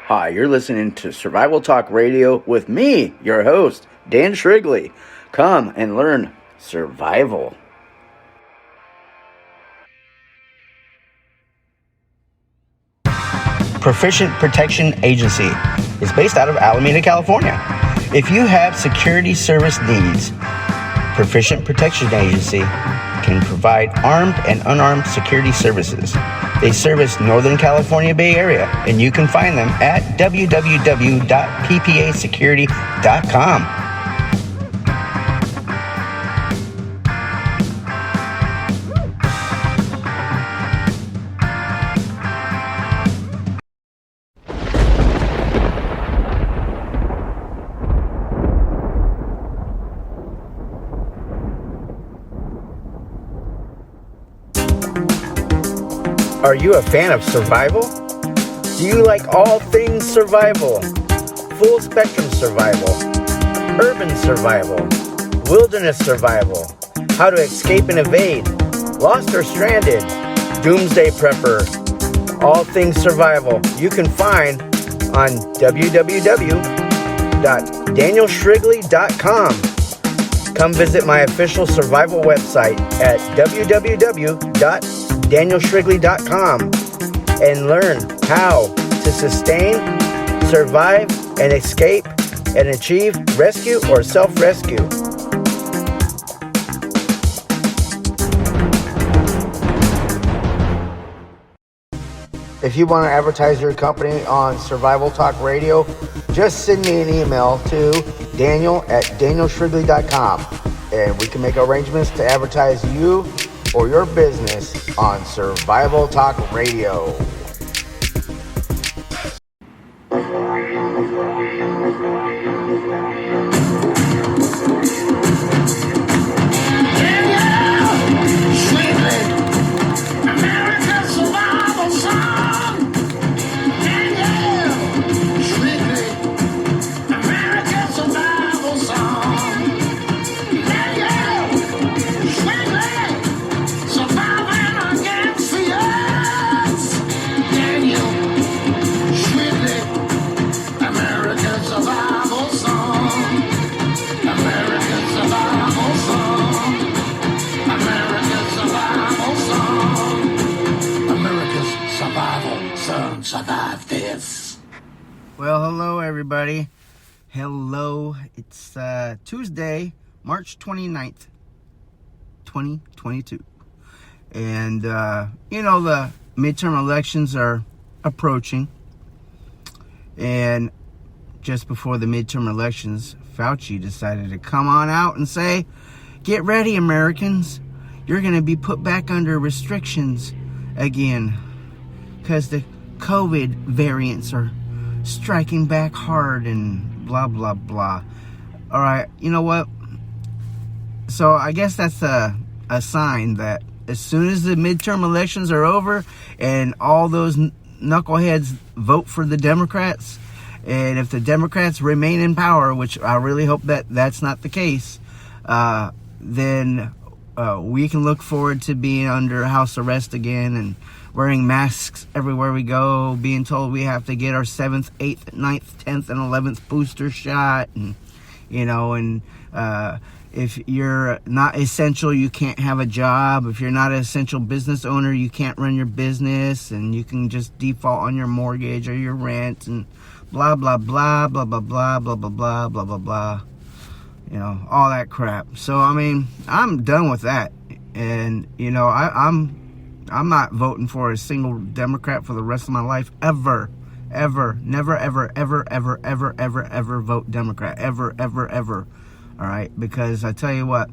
Hi, you're listening to Survival Talk Radio with me, your host, Dan-Shrigley. Come and learn survival. Proficient Protection Agency is based out of Alameda, California. If you have security service needs, Proficient Protection Agency can provide armed and unarmed security services. They service Northern California Bay Area, and you can find them at www.ppasecurity.com. Are you a fan of survival? Do you like all things survival? Full spectrum survival, urban survival, wilderness survival, how to escape and evade, lost or stranded, doomsday prepper, all things survival you can find on www.daniel-shrigley.com. Come visit my official survival website at www.daniel-shrigley.com and learn how to sustain, survive, and escape and achieve rescue or self-rescue. If you want to advertise your company on Survival Talk Radio, just send me an email to daniel@daniel-shrigley.com and we can make arrangements to advertise you or your business on Survival Talk Radio. Survive this. Well, hello everybody. Hello. It's Tuesday, March 29th, 2022. And, the midterm elections are approaching. And just before the midterm elections, Fauci decided to come on out and say, get ready, Americans. You're going to be put back under restrictions again. Because the COVID variants are striking back hard and blah, blah, blah. All right, you know what? So I guess that's a sign that as soon as the midterm elections are over and all those knuckleheads vote for the Democrats, and if the Democrats remain in power, which I really hope that that's not the case, then we can look forward to being under house arrest again and wearing masks everywhere we go, being told we have to get our 7th, 8th, 9th, 10th, and 11th booster shot. And, if you're not essential, you can't have a job. If you're not an essential business owner, you can't run your business, and you can just default on your mortgage or your rent and blah, blah, blah, blah, blah, blah, blah, blah, blah, blah, blah, blah. All that crap. So, I'm done with that. And, I'm not voting for a single Democrat for the rest of my life, ever, never, ever vote Democrat, ever. All right, because I tell you what,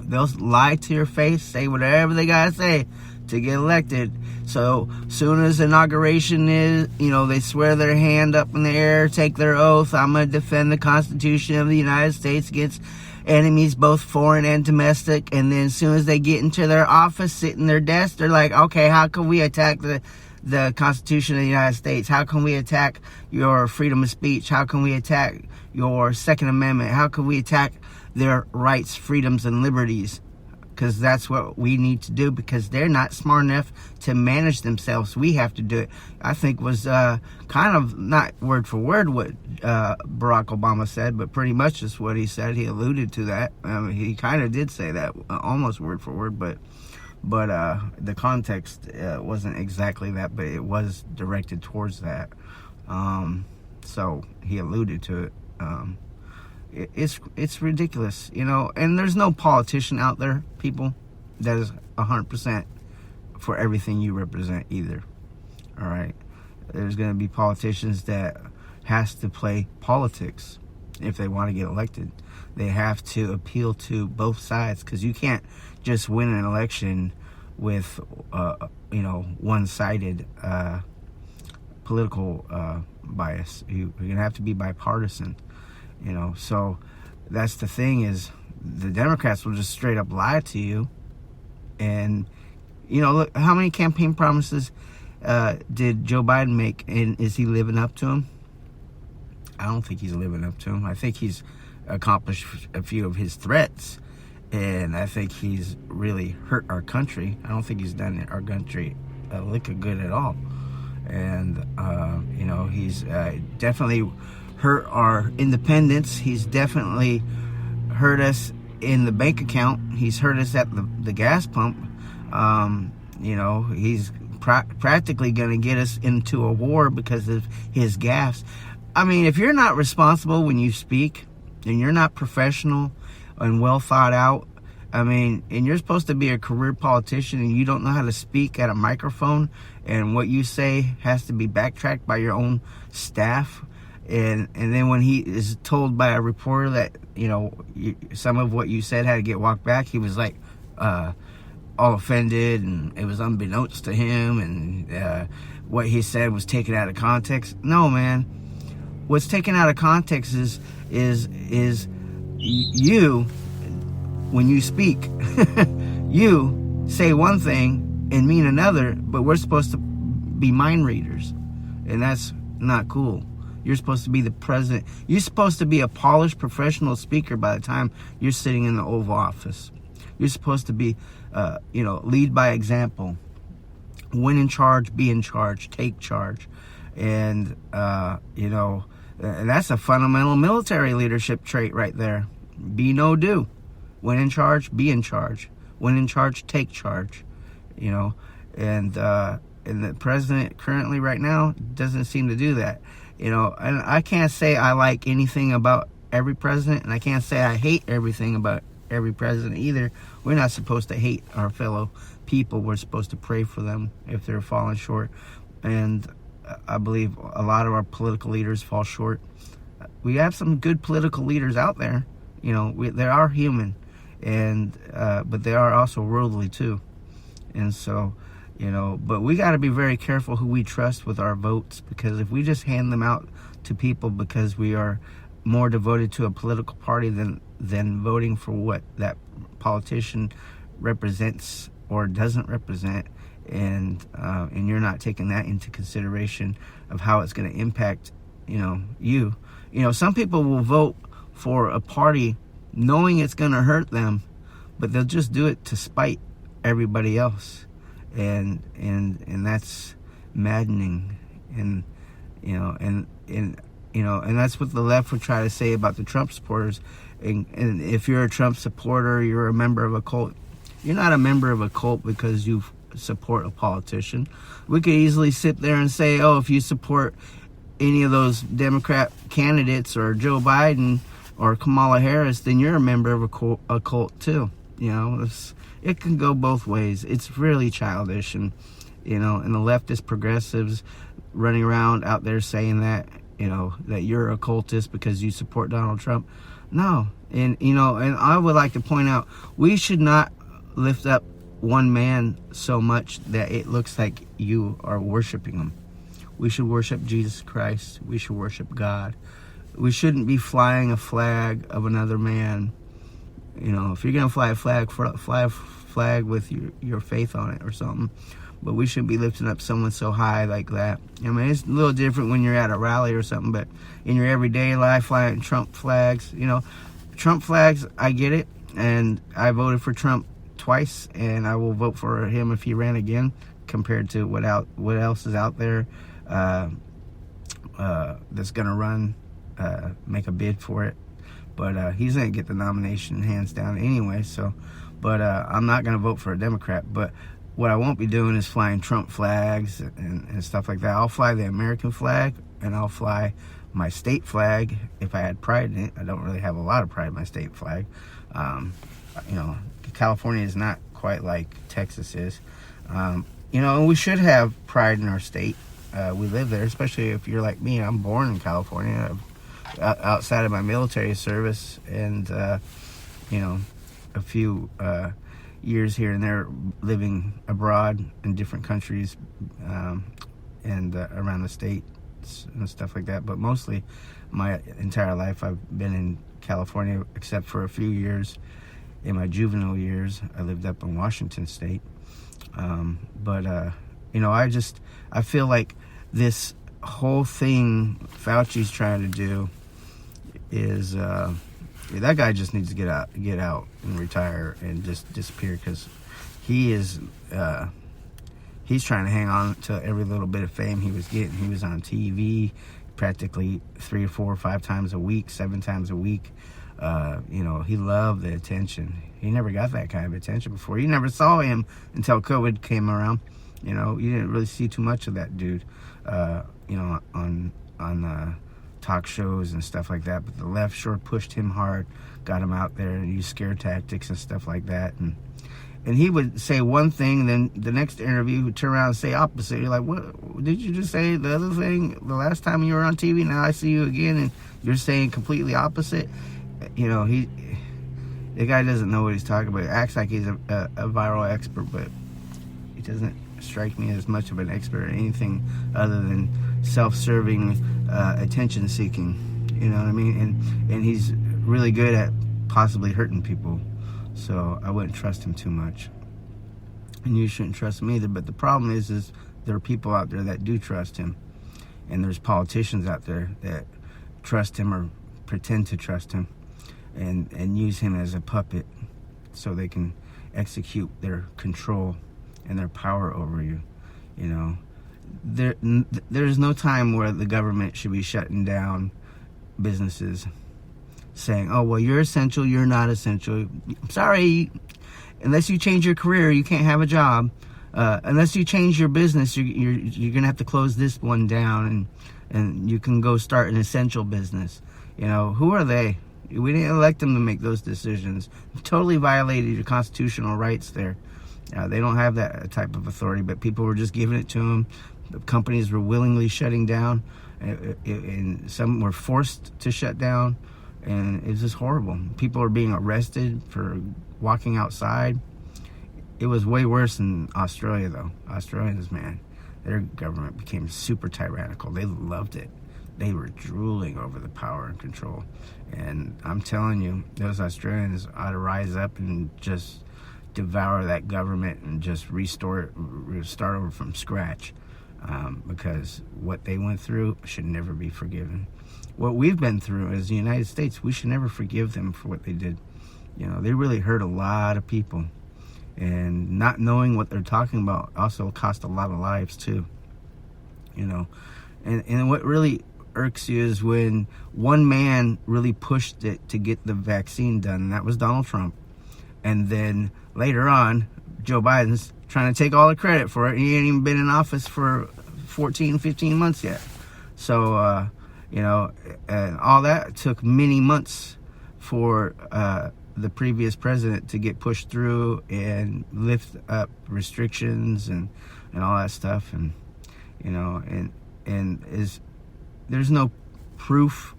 they'll lie to your face, say whatever they gotta say to get elected. So soon as inauguration is, they swear their hand up in the air, take their oath. I'm gonna defend the Constitution of the United States against enemies, both foreign and domestic. And then as soon as they get into their office, sit in their desk, they're like, okay, how can we attack the Constitution of the United States? How can we attack your freedom of speech? How can we attack your Second Amendment? How can we attack their rights, freedoms, and liberties? because that's what we need to do, because they're not smart enough to manage themselves. We have to do it. I think was kind of not word for word what Barack Obama said, but pretty much just what he said. He alluded to that. He kind of did say that, almost word for word, but the context wasn't exactly that, but it was directed towards that. So he alluded to it. It's ridiculous, and there's no politician out there, people, that is 100% for everything you represent either. All right, there's going to be politicians that has to play politics if they want to get elected. They have to appeal to both sides, because you can't just win an election with one-sided political bias. You're going to have to be bipartisan. So that's the thing, is the Democrats will just straight up lie to you. And, look, how many campaign promises did Joe Biden make, and is he living up to them? I don't think he's living up to them. I think he's accomplished a few of his threats, and I think he's really hurt our country. I don't think he's done our country a lick of good at all. And, he's definitely hurt our independence. He's definitely hurt us in the bank account. He's hurt us at the gas pump. He's practically going to get us into a war because of his gaffes. I mean, if you're not responsible when you speak, and you're not professional and well thought out, and you're supposed to be a career politician, and you don't know how to speak at a microphone, and what you say has to be backtracked by your own staff. And then when he is told by a reporter that, some of what you said had to get walked back, he was like all offended, and it was unbeknownst to him, and what he said was taken out of context. No, man. What's taken out of context is you, when you speak, you say one thing and mean another, but we're supposed to be mind readers, and that's not cool. You're supposed to be the president. You're supposed to be a polished professional speaker by the time you're sitting in the Oval Office. You're supposed to be, lead by example. When in charge, be in charge, take charge. And, and that's a fundamental military leadership trait right there. Be no do. When in charge, be in charge. When in charge, take charge. And the president currently right now doesn't seem to do that. And I can't say I like anything about every president, and I can't say I hate everything about every president either. We're not supposed to hate our fellow people. We're supposed to pray for them if they're falling short. And I believe a lot of our political leaders fall short. We have some good political leaders out there. They are human, and but they are also worldly too. And so, but we got to be very careful who we trust with our votes, because if we just hand them out to people because we are more devoted to a political party than voting for what that politician represents or doesn't represent, and you're not taking that into consideration of how it's going to impact, you. Some people will vote for a party knowing it's going to hurt them, but they'll just do it to spite everybody else. And that's maddening. And that's what the left would try to say about the Trump supporters. And if you're a Trump supporter, you're a member of a cult. You're not a member of a cult because you support a politician. We could easily sit there and say, oh, if you support any of those Democrat candidates or Joe Biden or Kamala Harris, then you're a member of a cult too. It can go both ways. It's really childish, and the leftist progressives running around out there saying that, that you're a cultist because you support Donald Trump. No. And I would like to point out, we should not lift up one man so much that it looks like you are worshiping him. We should worship Jesus Christ. We should worship God. We shouldn't be flying a flag of another man. If you're going to fly a flag, fly a flag with your faith on it or something. But we shouldn't be lifting up someone so high like that. It's a little different when you're at a rally or something, but in your everyday life, flying Trump flags, Trump flags, I get it. And I voted for Trump twice, and I will vote for him if he ran again, compared to what else is out there that's going to run, make a bid for it. But he's going to get the nomination hands down anyway. So, but I'm not going to vote for a Democrat. But what I won't be doing is flying Trump flags and stuff like that. I'll fly the American flag, and I'll fly my state flag if I had pride in it. I don't really have a lot of pride in my state flag. California is not quite like Texas is. And we should have pride in our state. We live there, especially if you're like me. I'm born in California, outside of my military service, and a few years here and there living abroad in different countries and around the states and stuff like that. But mostly my entire life I've been in California, except for a few years in my juvenile years. I lived up in Washington State. I feel like this whole thing Fauci's trying to do is that guy just needs to get out and retire and just disappear, because he's trying to hang on to every little bit of fame he was getting. He was on TV practically 3 or 4 or 5 times a week, 7 times a week. He loved the attention. He never got that kind of attention before. You never saw him until COVID came around. You didn't really see too much of that dude, on talk shows and stuff like that. But the left sure pushed him hard, got him out there and used scare tactics and stuff like that. And he would say one thing, and then the next interview he would turn around and say opposite. You're like, what did you just say the other thing the last time you were on TV? Now I see you again and you're saying completely opposite. The guy doesn't know what he's talking about. He acts like he's a viral expert, but he doesn't strike me as much of an expert in anything other than self-serving, attention-seeking. You know what I mean? And he's really good at possibly hurting people. So I wouldn't trust him too much. And you shouldn't trust him either. But the problem is there are people out there that do trust him. And there's politicians out there that trust him or pretend to trust him and use him as a puppet so they can execute their control and their power over you. There's no time where the government should be shutting down businesses, saying, oh, well, you're essential, you're not essential. I'm sorry, unless you change your career, you can't have a job. Unless you change your business, you're going to have to close this one down, and you can go start an essential business. Who are they? We didn't elect them to make those decisions. Totally violated your constitutional rights there. They don't have that type of authority, but people were just giving it to them. The companies were willingly shutting down, and some were forced to shut down, and it's just horrible. People are being arrested for walking outside. It was way worse in Australia, though. Australians, man, their government became super tyrannical. They loved it. They were drooling over the power and control. And I'm telling you, those Australians ought to rise up and just devour that government and just start over from scratch. Because what they went through should never be forgiven. What we've been through as the United States, we should never forgive them for what they did. They really hurt a lot of people. And not knowing what they're talking about also cost a lot of lives too. And what really irks you is when one man really pushed it to get the vaccine done, and that was Donald Trump. And then later on, Joe Biden's trying to take all the credit for it. He ain't even been in office for 14, 15 months yet. So, and all that took many months for the previous president to get pushed through and lift up restrictions and all that stuff. And, there's no proof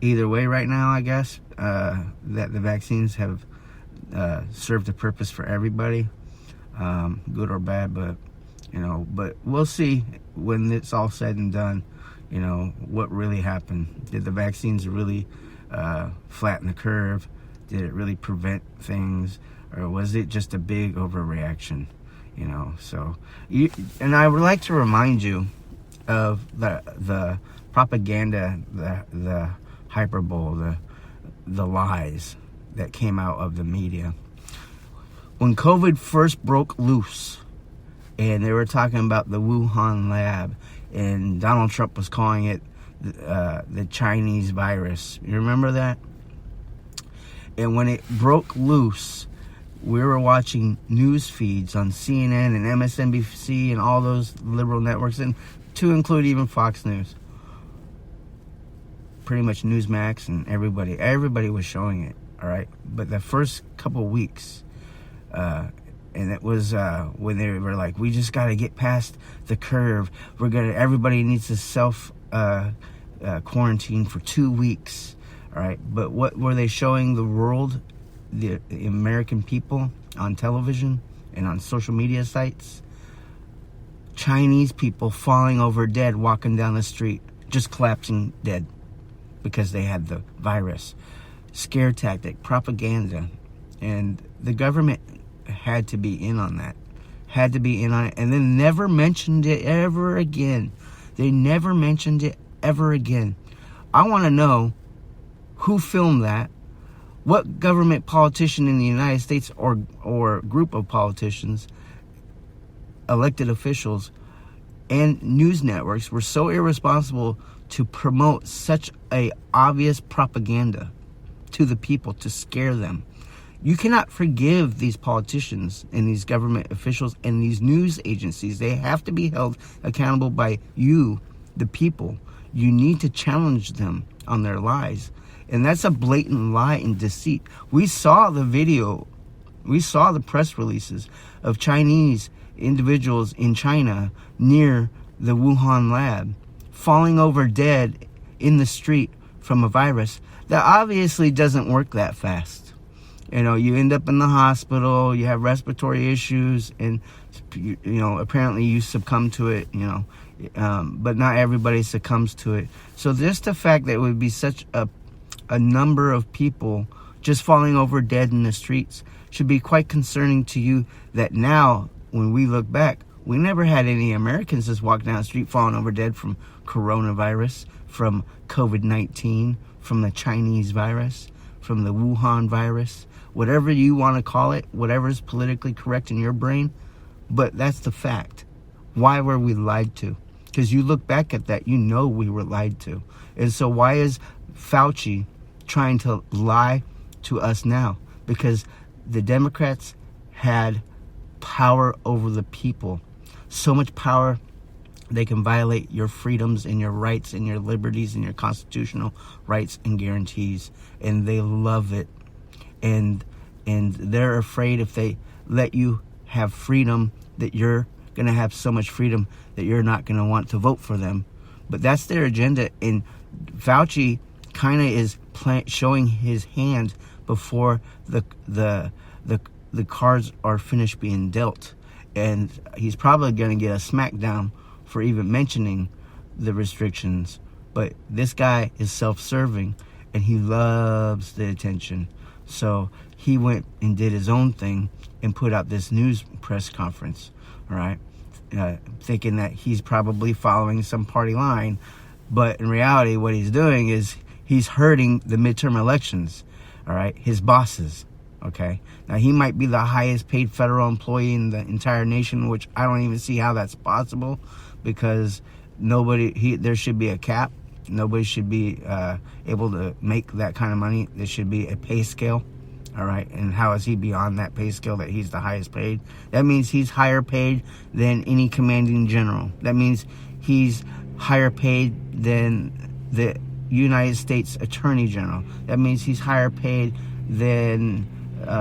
either way right now, I guess, that the vaccines have served a purpose for everybody, good or bad. But we'll see when it's all said and done, what really happened. Did the vaccines really flatten the curve? Did it really prevent things? Or was it just a big overreaction? And I would like to remind you of the propaganda, the hyperbole, the lies that came out of the media. when COVID first broke loose, and they were talking about the Wuhan lab, and Donald Trump was calling it the Chinese virus. You remember that? And when it broke loose, we were watching news feeds on CNN and MSNBC and all those liberal networks, and to include even Fox News. Pretty much Newsmax and everybody was showing it, all right? But the first couple weeks, and it was when they were like, we just got to get past the curve. Everybody needs to self quarantine for 2 weeks, all right? But what were they showing the world, the American people, on television and on social media sites? Chinese people falling over dead, walking down the street, just collapsing dead because they had the virus. Scare tactic, propaganda. And the government had to be in on that. Had to be in on it. And then never mentioned it ever again. They never mentioned it ever again. I want to know who filmed that. What government politician in the United States or group of politicians, elected officials, and news networks were so irresponsible to promote such a obvious propaganda to the people to scare them. You cannot forgive these politicians and these government officials and these news agencies. They have to be held accountable by you, the people. You need to challenge them on their lies. And that's a blatant lie and deceit. We saw the video. We saw the press releases of Chinese individuals in China near the Wuhan lab falling over dead in the street from a virus that obviously doesn't work that fast. You know, you end up in the hospital, you have respiratory issues, and, you know, apparently you succumb to it, you know, but not everybody succumbs to it. So just the fact that it would be such a number of people just falling over dead in the streets should be quite concerning to you, that now, when we look back, we never had any Americans just walk down the street falling over dead from coronavirus, from COVID-19, from the Chinese virus, from the Wuhan virus, whatever you want to call it, whatever is politically correct in your brain. But that's the fact. Why were we lied to? Because you look back at that, you know we were lied to. And so why is Fauci trying to lie to us now? Because the Democrats had power over the people. So much power, they can violate your freedoms and your rights and your liberties and your constitutional rights and guarantees. And they love it. And they're afraid if they let you have freedom, that you're going to have so much freedom that you're not going to want to vote for them. But that's their agenda. And Fauci kind of is showing his hand before the cards are finished being dealt. And he's probably going to get a smackdown for even mentioning the restrictions. But this guy is self-serving, and he loves the attention. So he went and did his own thing and put out this news press conference, all right, thinking that he's probably following some party line. But in reality, what he's doing is he's hurting the midterm elections, all right, his bosses. Okay. Now, he might be the highest paid federal employee in the entire nation, which I don't even see how that's possible, because there should be a cap. Nobody should be able to make that kind of money. There should be a pay scale. All right. And how is he beyond that pay scale that he's the highest paid? That means he's higher paid than any commanding general. That means he's higher paid than the United States Attorney General. That means he's higher paid than the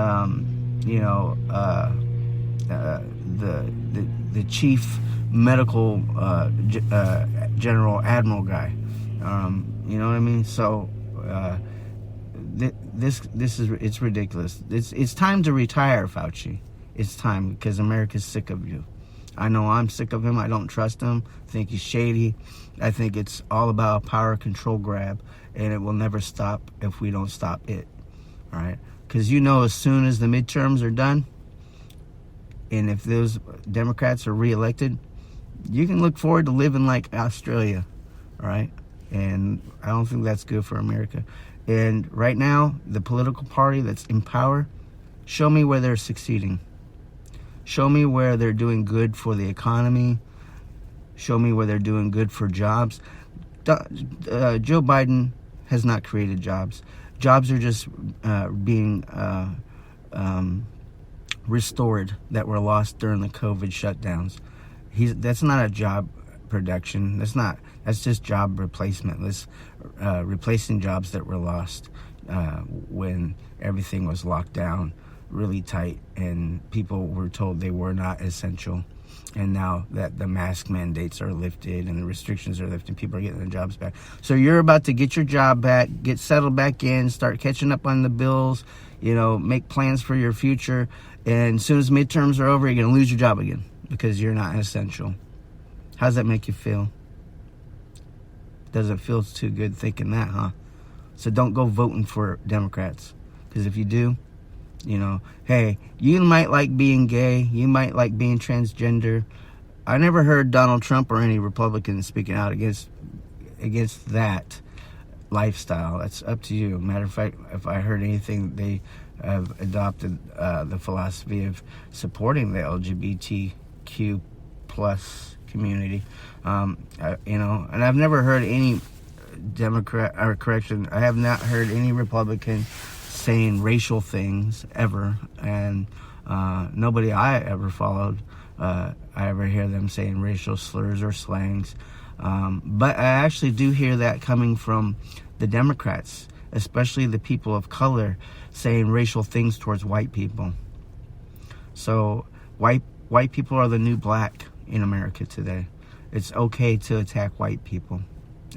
chief medical general admiral guy. You know what I mean? So it's ridiculous. It's time to retire, Fauci. It's time, because America's sick of you. I know I'm sick of him. I don't trust him. I think he's shady. I think it's all about a power control grab, and it will never stop if we don't stop it. All right? Because you know, as soon as the midterms are done, and if those Democrats are reelected, you can look forward to living like Australia. All right? And I don't think that's good for America. And right now, the political party that's in power, show me where they're succeeding. Show me where they're doing good for the economy. Show me where they're doing good for jobs. Joe Biden has not created jobs. Jobs are just being restored that were lost during the COVID shutdowns. That's not a job production. That's just job replacement. Replacing jobs that were lost when everything was locked down really tight and people were told they were not essential. And now that the mask mandates are lifted and the restrictions are lifted, people are getting their jobs back. So you're about to get your job back, get settled back in, start catching up on the bills, make plans for your future. And as soon as midterms are over, you're going to lose your job again because you're not essential. How does that make you feel? Doesn't feel too good thinking that, huh? So don't go voting for Democrats. Because if you do, hey, you might like being gay, you might like being transgender. I never heard Donald Trump or any Republicans speaking out against that lifestyle. That's up to you. Matter of fact, if I heard anything, they have adopted the philosophy of supporting the LGBTQ plus community. And I've never heard any I have not heard any Republican saying racial things ever, and nobody I ever followed, I ever hear them saying racial slurs or slangs. But I actually do hear that coming from the Democrats, especially the people of color, saying racial things towards white people. So white people are the new black in America today. It's okay to attack white people,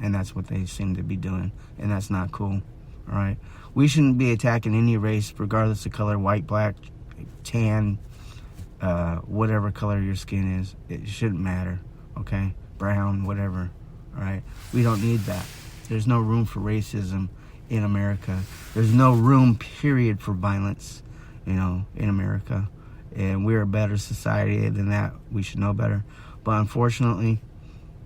and that's what they seem to be doing, and that's not cool. All right, we shouldn't be attacking any race, regardless of color, white, black, tan, whatever color your skin is. It shouldn't matter, okay? Brown, whatever, all right? We don't need that. There's no room for racism in America. There's no room, period, for violence, in America. And we're a better society than that. We should know better. But unfortunately,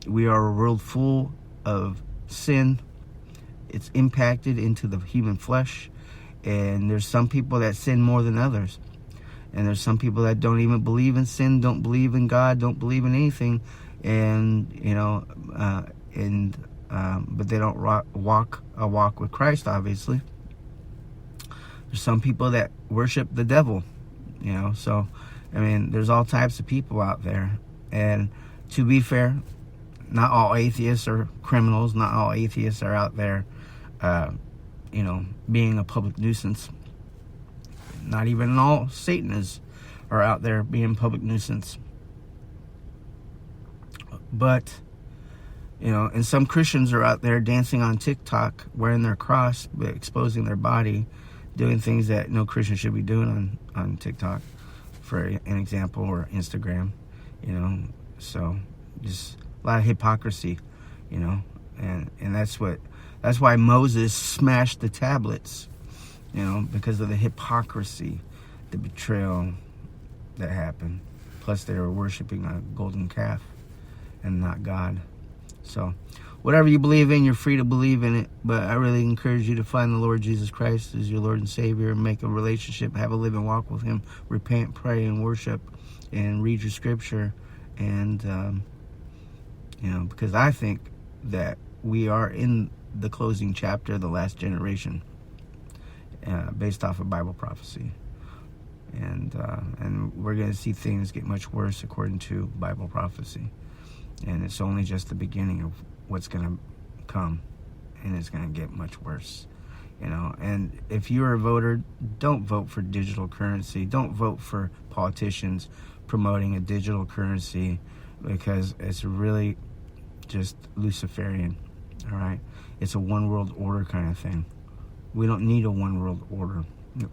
we are a world full of sin. It's impacted into the human flesh, and there's some people that sin more than others, and there's some people that don't even believe in sin, don't believe in God, don't believe in anything, and but they don't walk a walk with Christ. Obviously, there's some people that worship the devil, so there's all types of people out there. And to be fair, not all atheists are criminals. Not all atheists are out there being a public nuisance. Not even all Satanists are out there being public nuisance. But, and some Christians are out there dancing on TikTok, wearing their cross, but exposing their body, doing things that no Christian should be doing on TikTok, for an example, or Instagram, So, just a lot of hypocrisy, and that's why Moses smashed the tablets, because of the hypocrisy, the betrayal that happened. Plus, they were worshiping a golden calf and not God. So, whatever you believe in, you're free to believe in it. But I really encourage you to find the Lord Jesus Christ as your Lord and Savior, and make a relationship, have a living walk with Him. Repent, pray, and worship, and read your scripture. And, because I think that we are in the closing chapter of the last generation, based off of Bible prophecy. And we're going to see things get much worse according to Bible prophecy. And it's only just the beginning of what's going to come. And it's going to get much worse. And if you're a voter, don't vote for digital currency. Don't vote for politicians promoting a digital currency, because it's really just Luciferian. All right? It's a one world order kind of thing. We don't need a one world order.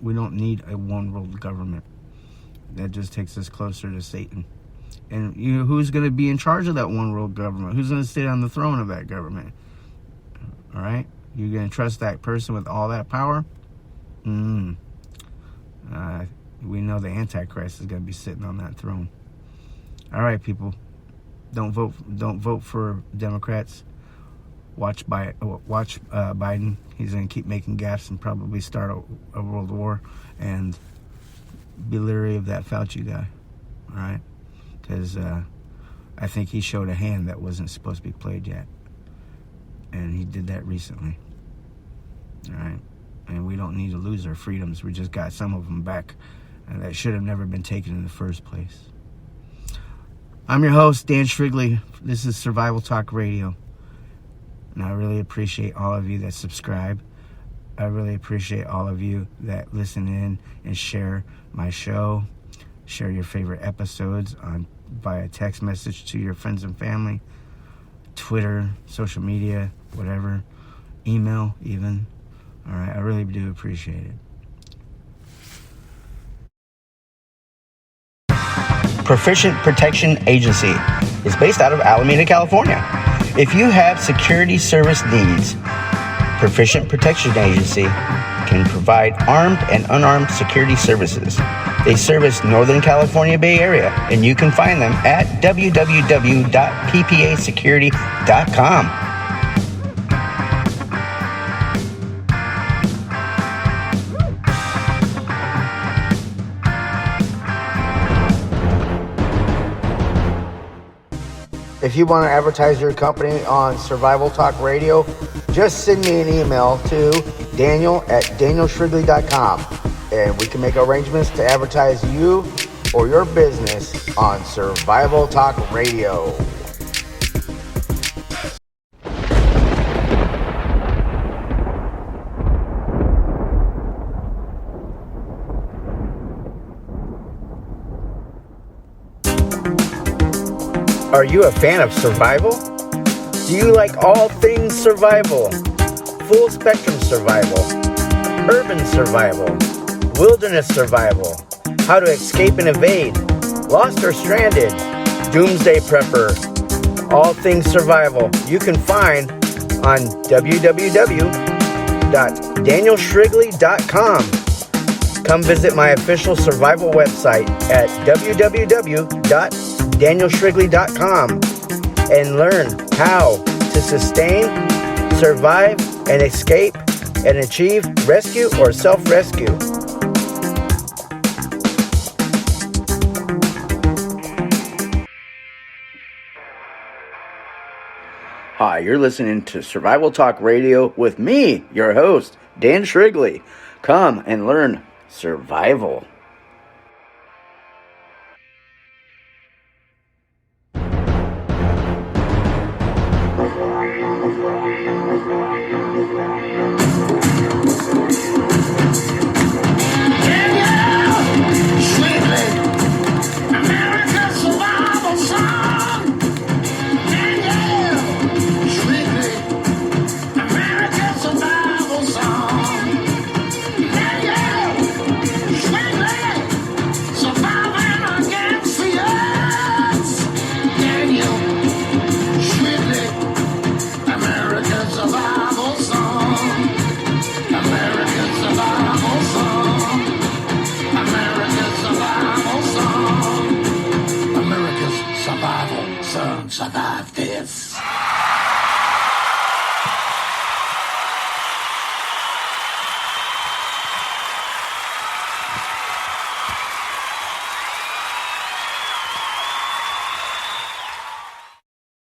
We don't need a one world government. That just takes us closer to Satan. And who's going to be in charge of that one world government? Who's going to sit on the throne of that government? All right? You're going to trust that person with all that power? We know the Antichrist is going to be sitting on that throne. All right, people. Don't vote for Democrats. Watch Biden. He's going to keep making gaffes and probably start a world war. And be leery of that Fauci guy. because I think he showed a hand that wasn't supposed to be played yet. And he did that recently. All right? And we don't need to lose our freedoms. We just got some of them back that should have never been taken in the first place. I'm your host, Dan Shrigley. This is Survival Talk Radio. And I really appreciate all of you that subscribe. I really appreciate all of you that listen in and share my show. Share your favorite episodes via text message to your friends and family, Twitter, social media, whatever, email even. All right, I really do appreciate it. Proficient Protection Agency is based out of Alameda, California. If you have security service needs, Proficient Protection Agency can provide armed and unarmed security services. They service Northern California Bay Area, and you can find them at www.ppasecurity.com. If you want to advertise your company on Survival Talk Radio, just send me an email to daniel@daniel-shrigley.com, and we can make arrangements to advertise you or your business on Survival Talk Radio. Are you a fan of survival? Do you like all things survival? Full spectrum survival, urban survival, wilderness survival, how to escape and evade, lost or stranded, doomsday prepper, all things survival. You can find on www.daniel-shrigley.com. Come visit my official survival website at www.daniel-shrigley.com and learn how to sustain, survive, and escape and achieve rescue or self-rescue. Hi, you're listening to Survival Talk Radio with me, your host, Dan Shrigley. Come and learn survival.